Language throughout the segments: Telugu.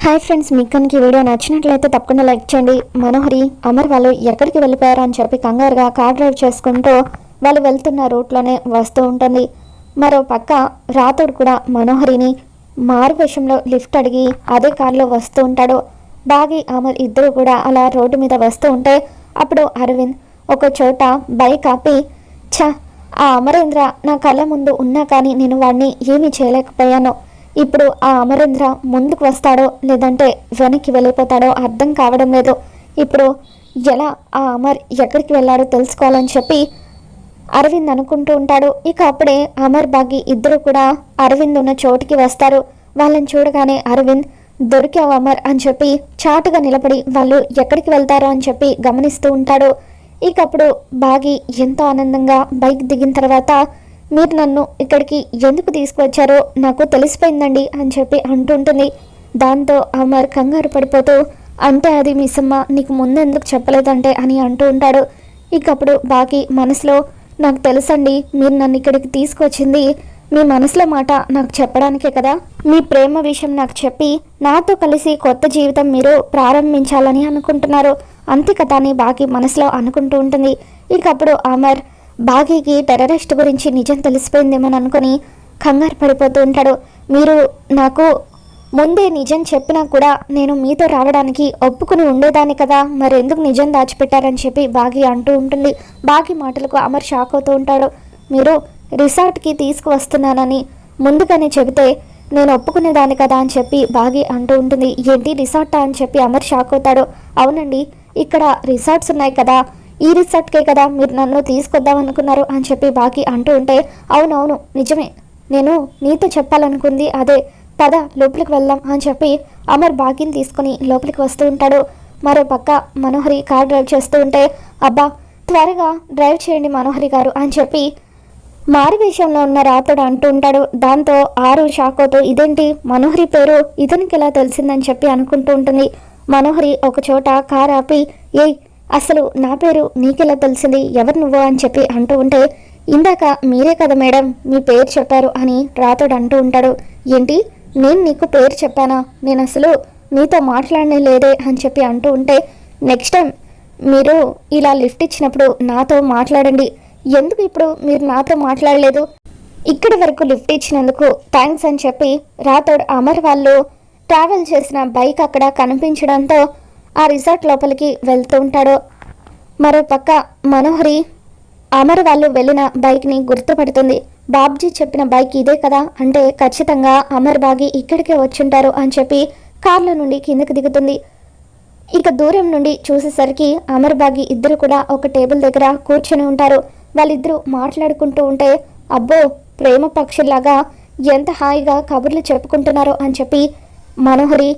హాయ్ ఫ్రెండ్స్, మీకు కనుక ఈ వీడియో నచ్చినట్లయితే తప్పకుండా లైక్ చేయండి. మనోహరి అమర్ వాళ్ళు ఎక్కడికి వెళ్ళిపోయారు అని చెప్పి కంగారుగా కార్ డ్రైవ్ చేసుకుంటూ వాళ్ళు వెళ్తున్న రూట్లోనే వస్తూ ఉంటుంది. మరో పక్క రాతోడు కూడా మనోహరిని మారు విషయంలో లిఫ్ట్ అడిగి అదే కార్లో వస్తూ ఉంటాడు. బాగి అమర్ ఇద్దరు కూడా అలా రోడ్డు మీద వస్తూ ఉంటే అప్పుడు అరవింద్ ఒక చోట బైక్ ఆపి, ఆ అమరేంద్ర నా కళ్ళ ముందు ఉన్నా కానీ నేను వాడిని ఏమీ చేయలేకపోయాను. ఇప్పుడు ఆ అమరేంద్ర ముందుకు వస్తాడో లేదంటే వెనక్కి వెళ్ళిపోతాడో అర్థం కావడం లేదు. ఇప్పుడు ఎలా ఆ అమర్ ఎక్కడికి వెళ్ళాడో తెలుసుకోవాలని చెప్పి అరవింద్ అనుకుంటూ ఉంటాడు. ఇక అప్పుడే అమర్ బాగి ఇద్దరు కూడా అరవింద్ ఉన్న చోటుకి వస్తారు. వాళ్ళని చూడగానే అరవింద్, దొరికావు అమర్ అని చెప్పి చాటుగా నిలబడి వాళ్ళు ఎక్కడికి వెళ్తారో అని చెప్పి గమనిస్తూ ఉంటాడు. ఇక అప్పుడు బాగి ఎంతో ఆనందంగా బైక్ దిగిన తర్వాత, మీరు నన్ను ఇక్కడికి ఎందుకు తీసుకువచ్చారో నాకు తెలిసిపోయిందండి అని చెప్పి అంటుంటుంది. దాంతో అమర్ కంగారు పడిపోతూ, అంటే అది మిస్సమ్మ నీకు ముందెందుకు చెప్పలేదంటే అని అంటూ ఉంటాడు. ఇక అప్పుడు బాగి మనసులో, నాకు తెలుసండి మీరు నన్ను ఇక్కడికి తీసుకొచ్చింది మీ మనసులో మాట నాకు చెప్పడానికే కదా, మీ ప్రేమ విషయం నాకు చెప్పి నాతో కలిసి కొత్త జీవితం మీరు ప్రారంభించాలని అనుకుంటున్నారు అంతే కదా అని బాగి మనసులో అనుకుంటూ ఉంటుంది. ఇక అప్పుడు అమర్ బాగీకి టెర్రరిస్ట్ గురించి నిజం తెలిసిపోయిందేమని అనుకుని కంగారు పడిపోతూ ఉంటాడు. మీరు నాకు ముందే నిజం చెప్పినా కూడా నేను మీతో రావడానికి ఒప్పుకుని ఉండేదాన్ని కదా, మరి ఎందుకు నిజం దాచిపెట్టారని చెప్పి బాగి అంటూ ఉంటుంది. బాగి మాటలకు అమర్ షాక్ అవుతూ ఉంటాడు. మీరు రిసార్ట్కి తీసుకువస్తున్నానని ముందుగానే చెబితే నేను ఒప్పుకునేదాన్ని కదా అని చెప్పి బాగి అంటూ ఉంటుంది. ఏంటి రిసార్టా అని చెప్పి అమర్ షాక్ అవుతాడు. అవునండి, ఇక్కడ రిసార్ట్స్ ఉన్నాయి కదా, ఈ రిసార్ట్కే కదా మీరు నన్ను తీసుకొద్దాం అనుకున్నారు అని చెప్పి బాగి అంటూ ఉంటే, అవునవును నిజమే, నేను నీతో చెప్పాలనుకుంది అదే, పద లోపలికి వెళ్దాం అని చెప్పి అమర్ బాగిని తీసుకుని లోపలికి వస్తూ ఉంటాడు. మరో పక్క మనోహరి కార్ డ్రైవ్ చేస్తూ ఉంటే, అబ్బా త్వరగా డ్రైవ్ చేయండి మనోహరి గారు అని చెప్పి మారు విషయంలో ఉన్న రాతోడు అంటూ ఉంటాడు. దాంతో ఆరు షాక్ అవుతూ, ఇదేంటి మనోహరి పేరు ఇతనికి ఎలా తెలిసిందని చెప్పి అనుకుంటూ ఉంటుంది. మనోహరి ఒక చోట కార్ ఆపి, ఏయ్ అసలు నా పేరు నీకెలా తెలిసింది, ఎవరు నువ్వు అని చెప్పి అంటూ ఉంటే, ఇందాక మీరే కదా మేడం మీ పేరు చెప్పారు అని రాతోడు అంటూ ఉంటాడు. ఏంటి నేను నీకు పేరు చెప్పానా, నేను అసలు నీతో మాట్లాడనే లేదే అని చెప్పి అంటూ ఉంటే, నెక్స్ట్ టైం మీరు ఇలా లిఫ్ట్ ఇచ్చినప్పుడు నాతో మాట్లాడండి, ఎందుకు ఇప్పుడు మీరు నాతో మాట్లాడలేదు, ఇక్కడి వరకు లిఫ్ట్ ఇచ్చినందుకు థ్యాంక్స్ అని చెప్పి రాతోడు అమర్ వాళ్ళు ట్రావెల్ చేసిన బైక్ అక్కడ కనిపించడంతో ఆ రిసార్ట్ లోపలికి వెళ్తూ ఉంటాడు. మరో పక్క మనోహరి అమర్ వాళ్ళు వెళ్ళిన బైక్ని గుర్తుపడుతుంది. బాబ్జీ చెప్పిన బైక్ ఇదే కదా, అంటే ఖచ్చితంగా అమర్ బాగి ఇక్కడికే వచ్చుంటారు అని చెప్పి కార్లో నుండి కిందకి దిగుతుంది. ఇక దూరం నుండి చూసేసరికి అమర్ బాగి ఇద్దరు కూడా ఒక టేబుల్ దగ్గర కూర్చొని ఉంటారు. వాళ్ళిద్దరూ మాట్లాడుకుంటూ ఉంటే, అబ్బో ప్రేమ పక్షుల్లాగా ఎంత హాయిగా కబుర్లు చెప్పుకుంటున్నారో అని చెప్పి మనోహరి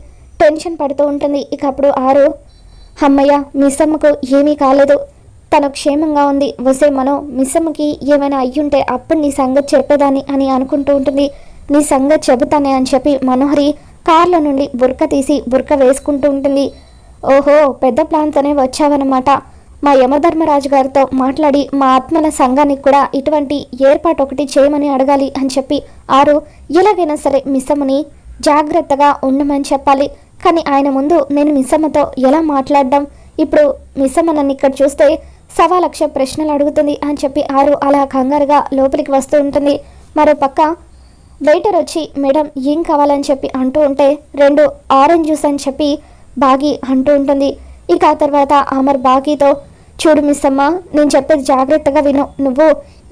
టెన్షన్ పడుతూ ఉంటుంది. ఇక అప్పుడు ఆరు, అమ్మయ్య మిస్సమ్మకు ఏమీ కాలేదు, తను క్షేమంగా ఉంది, వసే మనో మిస్సమ్మకి ఏమైనా అయ్యుంటే అప్పుడు నీ సంగతి చెప్పేదాన్ని అని అనుకుంటూ ఉంటుంది. నీ సంగతి చెబుతానే అని చెప్పి మనోహరి కార్లో నుండి బుర్క తీసి బుర్క వేసుకుంటూ ఉంటుంది. ఓహో పెద్ద ప్లాన్తోనే వచ్చావన్నమాట, మా యమధర్మరాజు గారితో మాట్లాడి మా ఆత్మల సంఘానికి కూడా ఇటువంటి ఏర్పాటు ఒకటి చేయమని అడగాలి అని చెప్పి ఆరు ఎలాగైనా సరే మిస్సమ్మని జాగ్రత్తగా ఉండమని చెప్పాలి, కానీ ఆయన ముందు నేను మిస్సమ్మతో ఎలా మాట్లాడడం, ఇప్పుడు మిస్సమ్మ నన్ను ఇక్కడ చూస్తే 1,00,000 ప్రశ్నలు అడుగుతుంది అని చెప్పి ఆరు అలా కంగారుగా లోపలికి వస్తూ ఉంటుంది. మరో పక్క వెయిటర్ వచ్చి మేడం ఏం కావాలని చెప్పి అంటూ ఉంటే 2 ఆరెంజ్ జ్యూస్ అని చెప్పి బాగి అంటూ ఉంటుంది. ఇక ఆ తర్వాత అమర్ బాగితో, చూడు మిస్సమ్మ నేను చెప్పేది జాగ్రత్తగా విను, నువ్వు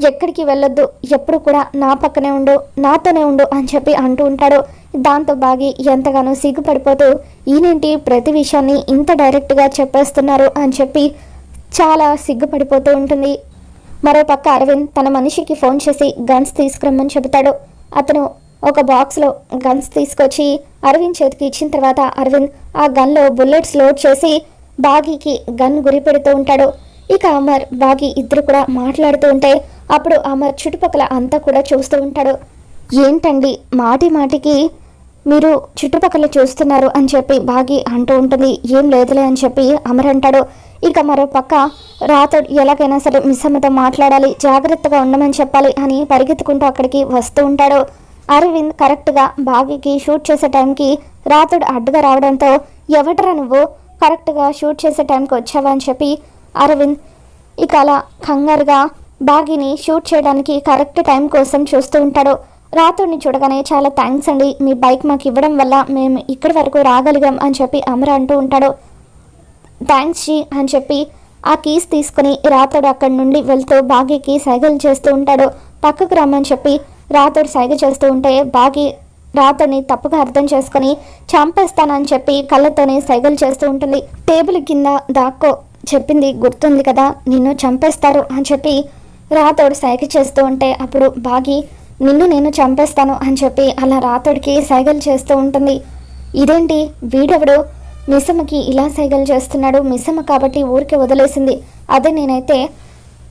ఎక్కడికి వెళ్ళొద్దు, ఎప్పుడు కూడా నా పక్కనే ఉండు, నాతోనే ఉండు అని చెప్పి అంటూ ఉంటాడు. దాంతో బాగి ఎంతగానో సిగ్గుపడిపోతూ, ఈయనేంటి ప్రతి విషయాన్ని ఇంత డైరెక్ట్గా చెప్పేస్తున్నారు అని చెప్పి చాలా సిగ్గుపడిపోతూ ఉంటుంది. మరోపక్క అరవింద్ తన మనిషికి ఫోన్ చేసి గన్స్ తీసుకురమ్మని చెబుతాడు. అతను ఒక బాక్స్లో గన్స్ తీసుకొచ్చి అరవింద్ చేతికి ఇచ్చిన తర్వాత అరవింద్ ఆ గన్లో బుల్లెట్స్ లోడ్ చేసి బాగీకి గన్ గురి పెడుతూ ఉంటాడు. ఇక అమర్ బాగి ఇద్దరు కూడా మాట్లాడుతూ ఉంటే అప్పుడు అమర్ చుట్టుపక్కల అంతా కూడా చూస్తూ ఉంటాడు. ఏంటండి మాటి మాటికి మీరు చుట్టుపక్కల చూస్తున్నారు అని చెప్పి బాగి అంటూ ఉంటుంది. ఏం లేదులే అని చెప్పి అమర్ అంటాడు. ఇక మరో పక్క రాతోడు ఎలాగైనా సరే మిస్సమ్మతో మాట్లాడాలి, జాగ్రత్తగా ఉండమని చెప్పాలి అని పరిగెత్తుకుంటూ అక్కడికి వస్తూ ఉంటాడు. అరవింద్ కరెక్ట్గా బాగీకి షూట్ చేసే టైంకి రాతుడు అడ్డుగా రావడంతో ఎవటరా నువ్వు కరెక్ట్గా షూట్ చేసే టైంకి వచ్చావా అని చెప్పి అరవింద్ ఇక అలా కంగారుగా బాగీని షూట్ చేయడానికి కరెక్ట్ టైం కోసం చూస్తూ ఉంటాడు. రాతుడిని చూడగానే చాలా థ్యాంక్స్ అండి, మీ బైక్ మాకు ఇవ్వడం వల్ల మేము ఇక్కడి వరకు రాగలిగాం అని చెప్పి అమర్ అంటూ ఉంటాడు. థ్యాంక్స్ జీ అని చెప్పి ఆ కీస్ తీసుకుని రాతుడు అక్కడి నుండి వెళ్తూ బాగీకి సైగలు చేస్తూ ఉంటాడు. పక్కకు రమ్మని చెప్పి రాతుడు సైగ చేస్తూ ఉంటే బాగీ రాతుడిని తప్పుగా అర్థం చేసుకుని చంపేస్తానని చెప్పి కళ్ళతోనే సైగలు చేస్తూ ఉంటుంది. టేబుల్ కింద దాక్కో, చెప్పింది గుర్తుంది కదా, నిన్ను చంపేస్తారు అని చెప్పి రాతుడు సైగ చేస్తూ ఉంటే అప్పుడు బాగీ నిన్ను నేను చంపేస్తాను అని చెప్పి అలా రాతుడికి సైగలు చేస్తూ ఉంటుంది. ఇదేంటి వీడెవడు మిస్సమ్మకి ఇలా సైగలు చేస్తున్నాడు, మిస్సమ్మ కాబట్టి ఊరికే వదిలేసింది, అదే నేనైతే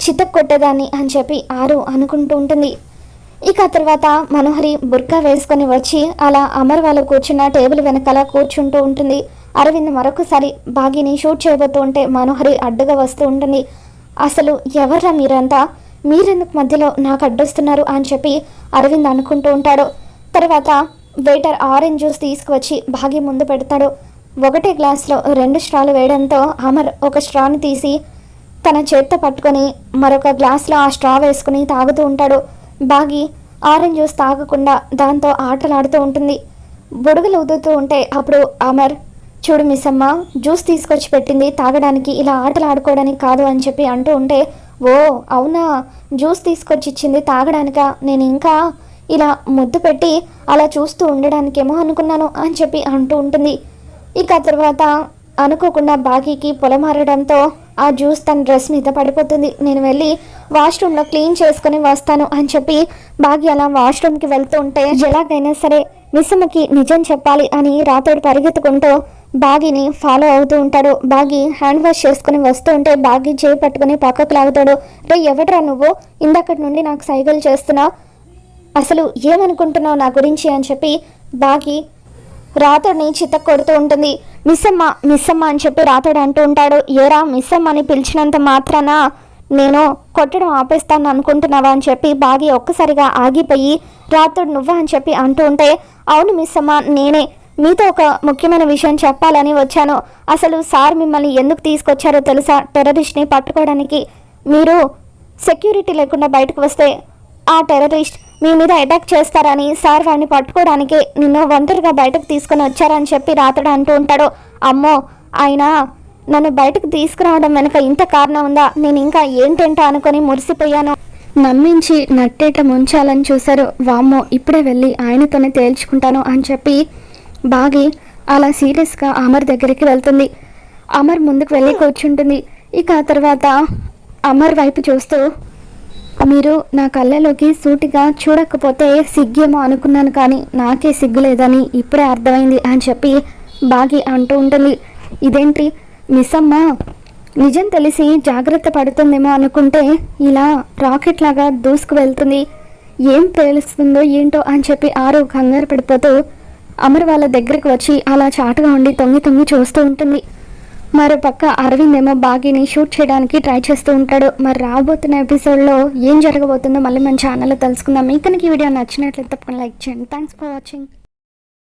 చితక్ కొట్టేదాన్ని అని చెప్పి ఆరు అనుకుంటూ ఉంటుంది. ఇక తర్వాత మనోహరి బుర్కా వేసుకొని వచ్చి అలా అమర్ వాళ్ళు కూర్చున్న టేబుల్ వెనకాల కూర్చుంటూ ఉంటుంది. అరవింద్ మరొకసారి బాగీని షూట్ చేయబోతూ ఉంటే మనోహరి అడ్డుగా వస్తూ ఉంటుంది. అసలు ఎవర్రా మీరంతా, మీరెందుకు మధ్యలో నాకు అడ్డొస్తున్నారు అని చెప్పి అరవింద్ అనుకుంటూ ఉంటాడు. తర్వాత వెయిటర్ ఆరెంజ్ జ్యూస్ తీసుకువచ్చి బాగీ ముందు పెడతాడు. ఒకటే గ్లాస్లో 2 స్ట్రాలు వేయడంతో అమర్ ఒక స్ట్రాని తీసి తన చేత్తో పట్టుకొని మరొక గ్లాస్లో ఆ స్ట్రా వేసుకుని తాగుతూ ఉంటాడు. బాగీ ఆరెంజ్ జ్యూస్ తాగకుండా దాంతో ఆటలాడుతూ ఉంటుంది. బుడుగులు ఊదుతూ ఉంటే అప్పుడు అమర్ చూడు మిస్సమ్మ, జ్యూస్ తీసుకొచ్చి పెట్టింది తాగడానికి, ఇలా ఆటలు ఆడుకోవడానికి కాదు అని చెప్పి అంటూ ఉంటే ఓ అవునా, జ్యూస్ తీసుకొచ్చి ఇచ్చింది తాగడానికా, నేను ఇంకా ఇలా ముద్దు పెట్టి అలా చూస్తూ ఉండడానికేమో అనుకున్నాను అని చెప్పి అంటూ ఉంటుంది. ఇక తర్వాత అనుకోకుండా బాగీకి పొలమారడంతో ఆ జ్యూస్ తన డ్రెస్ మీద పడిపోతుంది. నేను వెళ్ళి వాష్రూమ్లో క్లీన్ చేసుకుని వస్తాను అని చెప్పి బాగీ అలా వాష్రూమ్కి వెళ్తూ ఉంటే ఎలాగైనా సరే మిస్సమ్మకి నిజం చెప్పాలి అని రాతోడు పరిగెత్తుకుంటూ బాగీని ఫాలో అవుతూ ఉంటాడు. బాగీ హ్యాండ్ వాష్ చేసుకుని వస్తూ ఉంటే బాగీ చేయి పట్టుకుని పక్కకు లాగుతాడు. రే ఎవడరా నువ్వు, ఇందాకటి నుండి నాకు సైగలు చేస్తున్నావు, అసలు ఏమనుకుంటున్నావు నా గురించి అని చెప్పి బాగీ రాతోడిని చితక్ కొడుతూ ఉంటుంది. మిస్సమ్మ మిస్సమ్మ అని చెప్పి రాతోడు అంటూ ఉంటాడు. ఏరా మిస్సమ్మ అని పిలిచినంత మాత్రాన నేను కొట్టడం ఆపేస్తాను అనుకుంటున్నావా అని చెప్పి బాగీ ఒక్కసారిగా ఆగిపోయి రాతోడు నువ్వా అని చెప్పి అంటూ ఉంటే అవును మిస్సమ్మ నేనే, మీతో ఒక ముఖ్యమైన విషయం చెప్పాలని వచ్చాను. అసలు సార్ మిమ్మల్ని ఎందుకు తీసుకొచ్చారో తెలుసా, టెర్రరిస్ట్ని పట్టుకోవడానికి. మీరు సెక్యూరిటీ లేకుండా బయటకు వస్తే ఆ టెర్రరిస్ట్ మీ మీద అటాక్ చేస్తారని సార్ వాడిని పట్టుకోవడానికి నిన్ను ఒంటరిగా బయటకు తీసుకొని వచ్చారని చెప్పి రాతడు అంటూ ఉంటాడు. అమ్మో, ఆయన నన్ను బయటకు తీసుకురావడం వెనుక ఇంత కారణం ఉందా, నేను ఇంకా ఏంటంటా అనుకొని మురిసిపోయాను. నమ్మించి నట్టేట ముంచాలని చూశారు, వామ్మో ఇప్పుడే వెళ్ళి ఆయనతోనే తేల్చుకుంటాను అని చెప్పి బాగీ అలా సీరియస్గా అమర్ దగ్గరికి వెళ్తుంది. అమర్ ముందుకు వెళ్ళి కూర్చుంటుంది. ఇక ఆ తర్వాత అమర్ వైపు చూస్తూ మీరు నా కళ్ళలోకి సూటిగా చూడకపోతే సిగ్గేమో అనుకున్నాను, కానీ నాకే సిగ్గు లేదని ఇప్పుడే అర్థమైంది అని చెప్పి బాగీ అంటూ ఉంటుంది. ఇదేంటి మిస్సమ్మ నిజం తెలిసి జాగ్రత్త పడుతుందేమో అనుకుంటే ఇలా రాకెట్ లాగా దూసుకు వెళ్తుంది, ఏం తెలుస్తుందో ఏంటో అని చెప్పి ఆరు కంగారు పడిపోతూ అమర్ వాళ్ళ దగ్గరికి వచ్చి అలా చాటుగా ఉండి తొంగి తొంగి చూస్తూ ఉంటుంది. మరోపక్క అరవింద్ ఏమో బాగీని షూట్ చేయడానికి ట్రై చేస్తూ ఉంటాడు. మరి రాబోతున్న ఎపిసోడ్లో ఏం జరగబోతుందో మళ్ళీ మన ఛానల్లో తెలుసుకుందాం. మీకు ఈ వీడియో నచ్చినట్లయితే తప్పకుండా లైక్ చేయండి. Thanks for watching.